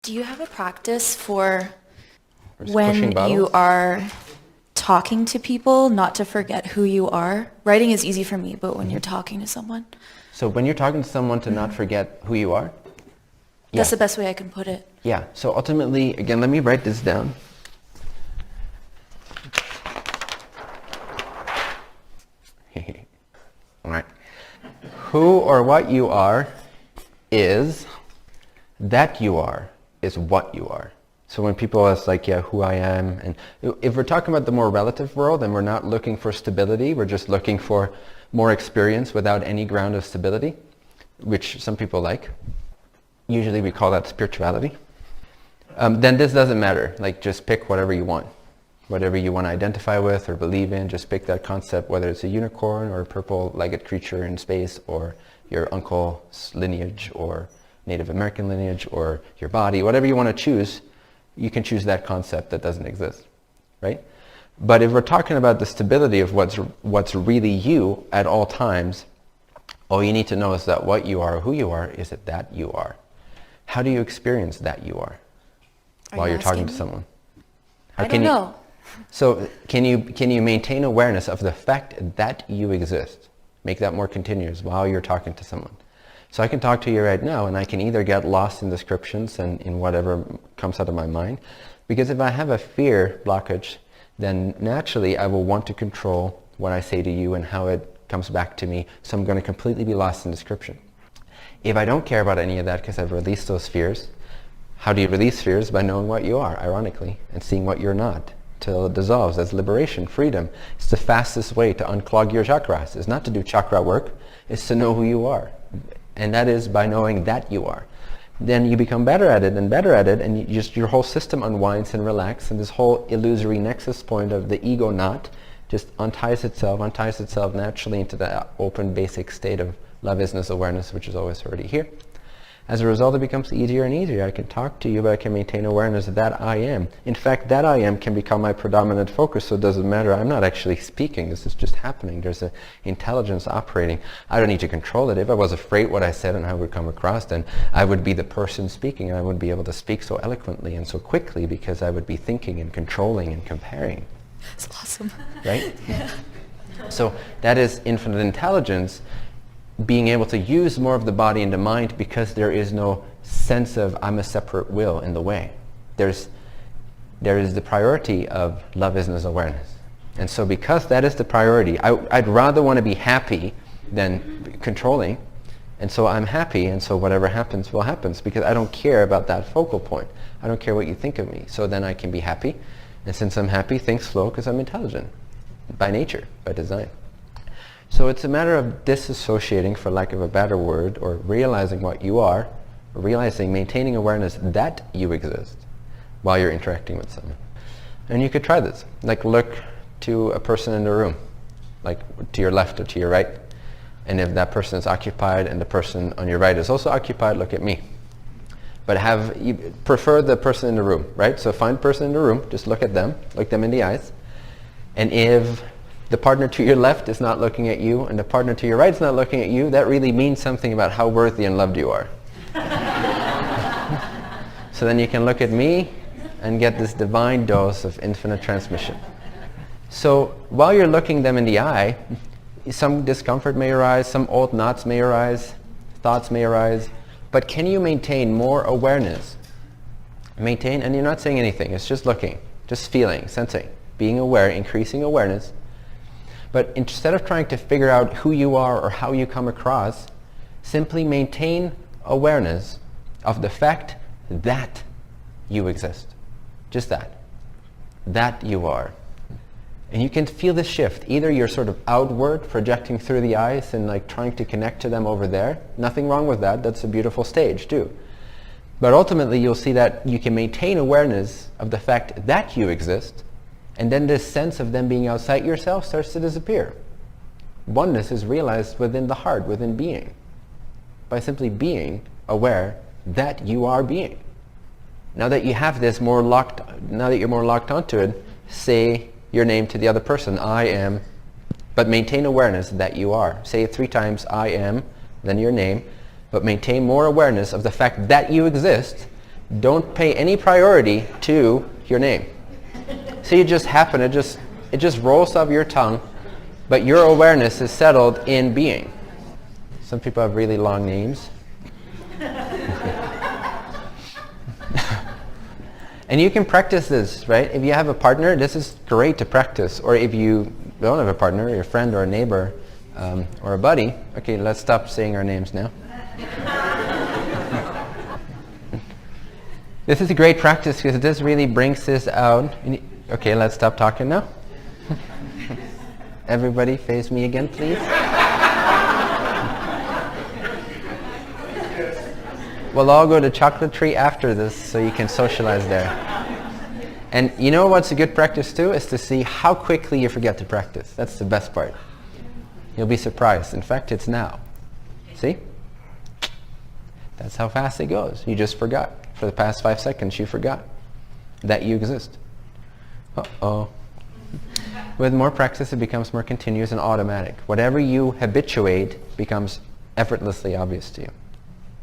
Do you have a practice for Just when pushing you bottles? are talking to people not to forget who you are? Writing is easy for me, but when you're talking to someone, So when you're talking to someone to not forget who you are? that's Yes. the best way I can put it. Yeah. So ultimately, again, let me write this down. All right. Who or what you are is that you are is what you are. So when people ask like, yeah, who I am, and if we're talking about the more relative world and we're not looking for stability, we're just looking for more experience without any ground of stability, which some people like. Usually we call that spirituality. Then this doesn't matter. Like just pick whatever you want. Whatever you want to identify with or believe in, just pick that concept, whether it's a unicorn or a purple-legged creature in space or your uncle's lineage or Native American lineage or your body, whatever you want to choose, you can choose that concept that doesn't exist, right? But if we're talking about the stability of what's really you at all times, all you need to know is that what you are, who you are, is it that you are. How do you experience that you are while you're talking to someone? I don't know. So can you maintain awareness of the fact that you exist? Make that more continuous while you're talking to someone. So I can talk to you right now and I can either get lost in descriptions and in whatever comes out of my mind, because if I have a fear blockage, then naturally I will want to control what I say to you and how it comes back to me, so I'm going to completely be lost in description. If I don't care about any of that because I've released those fears, how do you release fears? By knowing what you are, ironically, and seeing what you're not, till it dissolves. That's liberation, freedom. It's the fastest way to unclog your chakras. It's not to do chakra work, it's to know who you are. And that is by knowing that you are. Then you become better at it, and your whole system unwinds and relaxes, and this whole illusory nexus point of the ego knot just unties itself naturally into the open basic state of love, isness, awareness, which is always already here. As a result, it becomes easier and easier. I can talk to you, but I can maintain awareness that I am. In fact, that I am can become my predominant focus, so it doesn't matter. I'm not actually speaking. This is just happening. There's an intelligence operating. I don't need to control it. If I was afraid what I said and how it would come across, then I would be the person speaking. I wouldn't be able to speak so eloquently and so quickly because I would be thinking and controlling and comparing. It's awesome. Right? Yeah. So that is infinite intelligence, being able to use more of the body and the mind because there is no sense of I'm a separate will in the way. There is the priority of love, isness, awareness. And so because that is the priority, I'd rather want to be happy than controlling. And so I'm happy, and so whatever happens will happen, because I don't care about that focal point. I don't care what you think of me. So then I can be happy. And since I'm happy, things flow because I'm intelligent by nature, by design. So it's a matter of disassociating, for lack of a better word, or realizing what you are, maintaining awareness that you exist while you're interacting with someone. And you could try this. Like look to a person in the room, like to your left or to your right. And if that person is occupied and the person on your right is also occupied, look at me. But you prefer the person in the room, right? So find the person in the room, just look at them, look them in the eyes. And if the partner to your left is not looking at you and the partner to your right is not looking at you, that really means something about how worthy and loved you are. So then you can look at me and get this divine dose of infinite transmission. So while you're looking them in the eye, some discomfort may arise, some old knots may arise, thoughts may arise, but can you maintain more awareness? Maintain, and you're not saying anything, it's just looking, just feeling, sensing, being aware, increasing awareness. But instead of trying to figure out who you are or how you come across, simply maintain awareness of the fact that you exist. Just that. That you are. And you can feel the shift. Either you're sort of outward, projecting through the eyes and like trying to connect to them over there. Nothing wrong with that. That's a beautiful stage too. But ultimately you'll see that you can maintain awareness of the fact that you exist, and then this sense of them being outside yourself starts to disappear. Oneness is realized within the heart, within being, by simply being aware that you are being. Now that you have this now that you're more locked onto it, say your name to the other person, I am, but maintain awareness that you are. Say it 3 times, I am, then your name, but maintain more awareness of the fact that you exist, don't pay any priority to your name. So you just happen, it just rolls off your tongue, but your awareness is settled in being. Some people have really long names. And you can practice this, right? If you have a partner, this is great to practice. Or if you don't have a partner, your friend or a neighbor or a buddy. Okay, let's stop saying our names now. This is a great practice because this really brings this out. Okay, let's stop talking now. Everybody face me again, please. We'll all go to Chocolate Tree after this so you can socialize there. And you know what's a good practice too? Is to see how quickly you forget to practice. That's the best part. You'll be surprised. In fact, it's now. See? That's how fast it goes. You just forgot. For the past 5 seconds, you forgot that you exist. Uh-oh. With more practice, it becomes more continuous and automatic. Whatever you habituate becomes effortlessly obvious to you.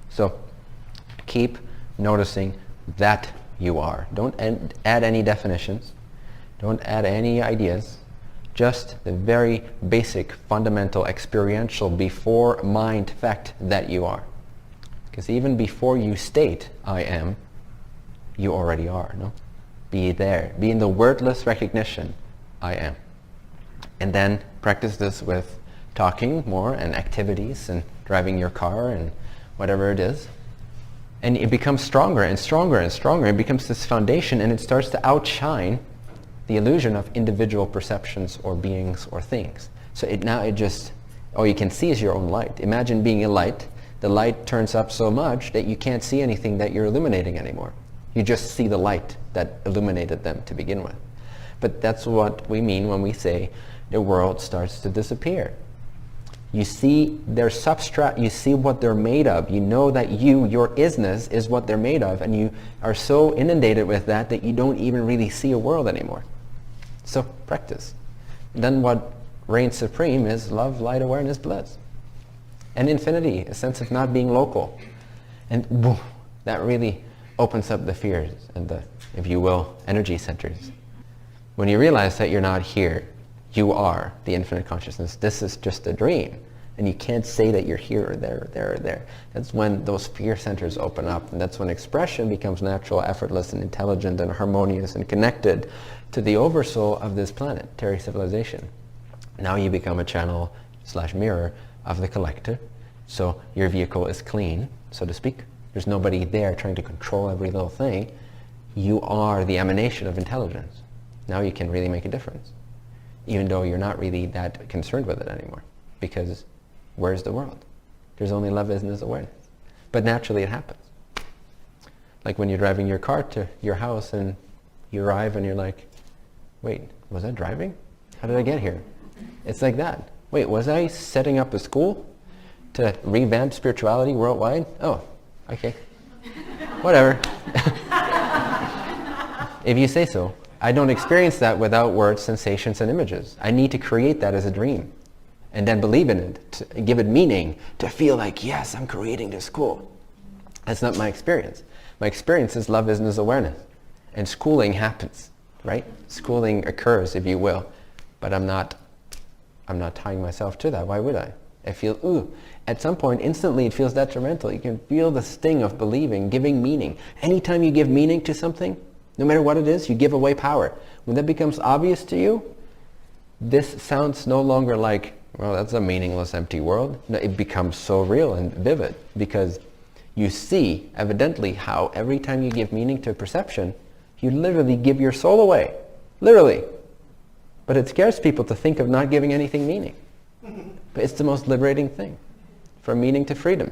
So, keep noticing that you are. Don't add any definitions. Don't add any ideas. Just the very basic, fundamental, experiential, before mind fact that you are. Because even before you state, I am, you already are, no? Be there. Be in the wordless recognition, I am. And then practice this with talking more and activities and driving your car and whatever it is. And it becomes stronger and stronger and stronger. It becomes this foundation, and it starts to outshine the illusion of individual perceptions or beings or things. So all you can see is your own light. Imagine being a light. The light turns up so much that you can't see anything that you're illuminating anymore. You just see the light that illuminated them to begin with. But that's what we mean when we say the world starts to disappear. You see their substrate, you see what they're made of. You know that your isness is what they're made of, and you are so inundated with that you don't even really see a world anymore. So practice. And then what reigns supreme is love, light, awareness, bliss. And infinity, a sense of not being local. And boom, that really opens up the fears and the, if you will, energy centers. When you realize that you're not here, you are the infinite consciousness. This is just a dream. And you can't say that you're here or there or there or there. That's when those fear centers open up. And that's when expression becomes natural, effortless, and intelligent, and harmonious, and connected to the oversoul of this planetary civilization. Now you become a channel / mirror of the collector. So your vehicle is clean, so to speak. There's nobody there trying to control every little thing. You are the emanation of intelligence. Now you can really make a difference, even though you're not really that concerned with it anymore. Because where's the world? There's only love, isness, awareness. But naturally it happens. Like when you're driving your car to your house and you arrive and you're like, wait, was I driving? How did I get here? It's like that. Wait, was I setting up a school to revamp spirituality worldwide? Oh, okay. Whatever. If you say so. I don't experience that without words, sensations, and images. I need to create that as a dream and then believe in it, to give it meaning, to feel like, yes, I'm creating this school. That's not my experience. My experience is love, isness, awareness. And schooling happens, right? Schooling occurs, if you will. But I'm not tying myself to that. Why would I? I feel, ooh. At some point, instantly, it feels detrimental. You can feel the sting of believing, giving meaning. Anytime you give meaning to something, no matter what it is, you give away power. When that becomes obvious to you, this sounds no longer like, well, that's a meaningless, empty world. No, it becomes so real and vivid because you see, evidently, how every time you give meaning to a perception, you literally give your soul away. Literally. But it scares people to think of not giving anything meaning. But it's the most liberating thing. From meaning to freedom.